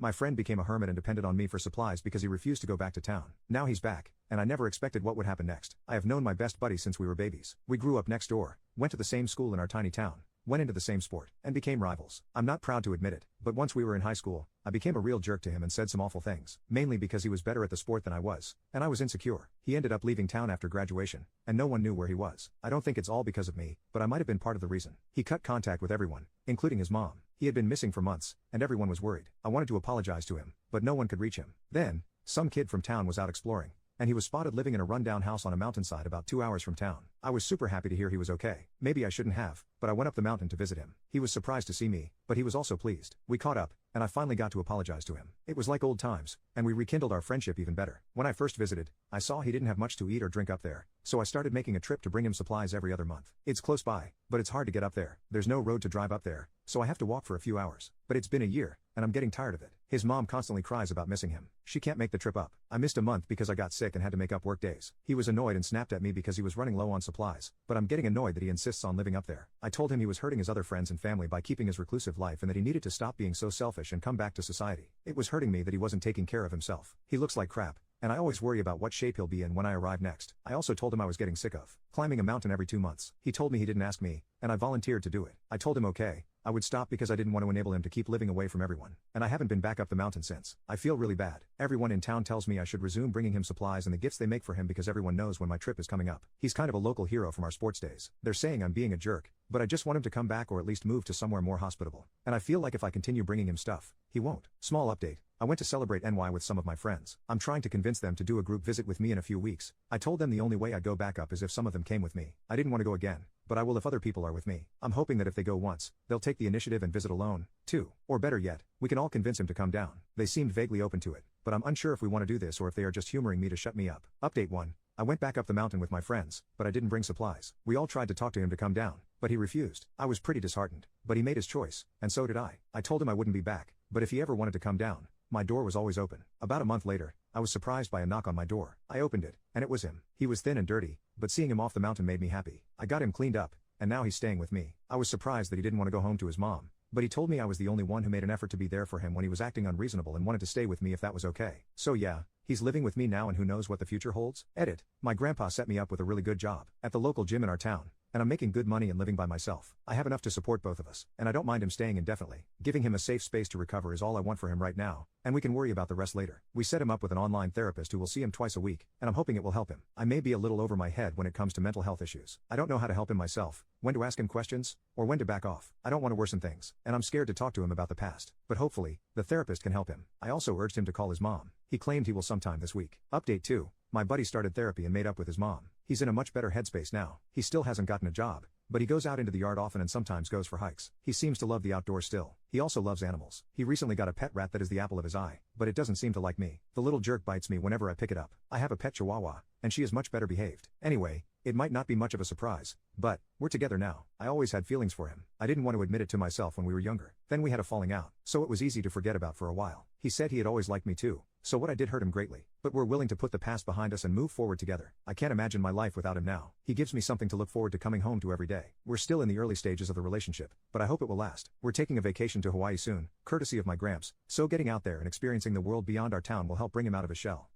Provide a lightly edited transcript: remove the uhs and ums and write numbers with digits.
My friend became a hermit and depended on me for supplies because he refused to go back to town. Now he's back, and I never expected what would happen next. I have known my best buddy since we were babies. We grew up next door, went to the same school in our tiny town, went into the same sport, and became rivals. I'm not proud to admit it, but once we were in high school, I became a real jerk to him and said some awful things, mainly because he was better at the sport than I was, and I was insecure. He ended up leaving town after graduation, and no one knew where he was. I don't think it's all because of me, but I might have been part of the reason. He cut contact with everyone, including his mom. He had been missing for months, and everyone was worried. I wanted to apologize to him, but no one could reach him. Then, some kid from town was out exploring, and he was spotted living in a rundown house on a mountainside about 2 hours from town. I was super happy to hear he was okay. Maybe I shouldn't have, but I went up the mountain to visit him. He was surprised to see me, but he was also pleased. We caught up, and I finally got to apologize to him. It was like old times, and we rekindled our friendship even better. When I first visited, I saw he didn't have much to eat or drink up there, so I started making a trip to bring him supplies every other month. It's close by, but it's hard to get up there. There's no road to drive up there, so I have to walk for a few hours. But it's been a year, and I'm getting tired of it. His mom constantly cries about missing him. She can't make the trip up. I missed a month because I got sick and had to make up work days. He was annoyed and snapped at me because he was running low on supplies, but I'm getting annoyed that he insists on living up there. I told him he was hurting his other friends and family by keeping his reclusive life and that he needed to stop being so selfish and come back to society. It was hurting me that he wasn't taking care of himself. He looks like crap, and I always worry about what shape he'll be in when I arrive next. I also told him I was getting sick of climbing a mountain every 2 months. He told me he didn't ask me, and I volunteered to do it. I told him okay, I would stop because I didn't want to enable him to keep living away from everyone, and I haven't been back up the mountain since. I feel really bad. Everyone in town tells me I should resume bringing him supplies and the gifts they make for him because everyone knows when my trip is coming up. He's kind of a local hero from our sports days. They're saying I'm being a jerk, but I just want him to come back or at least move to somewhere more hospitable. And I feel like if I continue bringing him stuff, he won't. Small update. I went to celebrate NY with some of my friends. I'm trying to convince them to do a group visit with me in a few weeks. I told them the only way I'd go back up is if some of them came with me. I didn't want to go again, but I will if other people are with me. I'm hoping that if they go once, they'll take the initiative and visit alone, too. Or better yet, we can all convince him to come down. They seemed vaguely open to it, but I'm unsure if we want to do this or if they are just humoring me to shut me up. Update 1. I went back up the mountain with my friends, but I didn't bring supplies. We all tried to talk to him to come down, but he refused. I was pretty disheartened, but he made his choice, and so did I. I told him I wouldn't be back, but if he ever wanted to come down, my door was always open. About a month later, I was surprised by a knock on my door. I opened it, and it was him. He was thin and dirty, but seeing him off the mountain made me happy. I got him cleaned up, and now he's staying with me. I was surprised that he didn't want to go home to his mom, but he told me I was the only one who made an effort to be there for him when he was acting unreasonable and wanted to stay with me if that was okay. So yeah, he's living with me now and who knows what the future holds? Edit. My grandpa set me up with a really good job at the local gym in our town, and I'm making good money and living by myself. I have enough to support both of us, and I don't mind him staying indefinitely. Giving him a safe space to recover is all I want for him right now, and we can worry about the rest later. We set him up with an online therapist who will see him twice a week, and I'm hoping it will help him. I may be a little over my head when it comes to mental health issues. I don't know how to help him myself, when to ask him questions, or when to back off. I don't want to worsen things, and I'm scared to talk to him about the past, but hopefully, the therapist can help him. I also urged him to call his mom. He claimed he will sometime this week. Update 2. My buddy started therapy and made up with his mom. He's in a much better headspace now. He still hasn't gotten a job, but he goes out into the yard often and sometimes goes for hikes. He seems to love the outdoors still. He also loves animals. He recently got a pet rat that is the apple of his eye, but it doesn't seem to like me. The little jerk bites me whenever I pick it up. I have a pet chihuahua, and she is much better behaved. Anyway, it might not be much of a surprise, but we're together now. I always had feelings for him. I didn't want to admit it to myself when we were younger. Then we had a falling out, so it was easy to forget about for a while. He said he had always liked me too, so what I did hurt him greatly. But we're willing to put the past behind us and move forward together. I can't imagine my life without him now. He gives me something to look forward to coming home to every day. We're still in the early stages of the relationship, but I hope it will last. We're taking a vacation to Hawaii soon, courtesy of my gramps, so getting out there and experiencing the world beyond our town will help bring him out of his shell.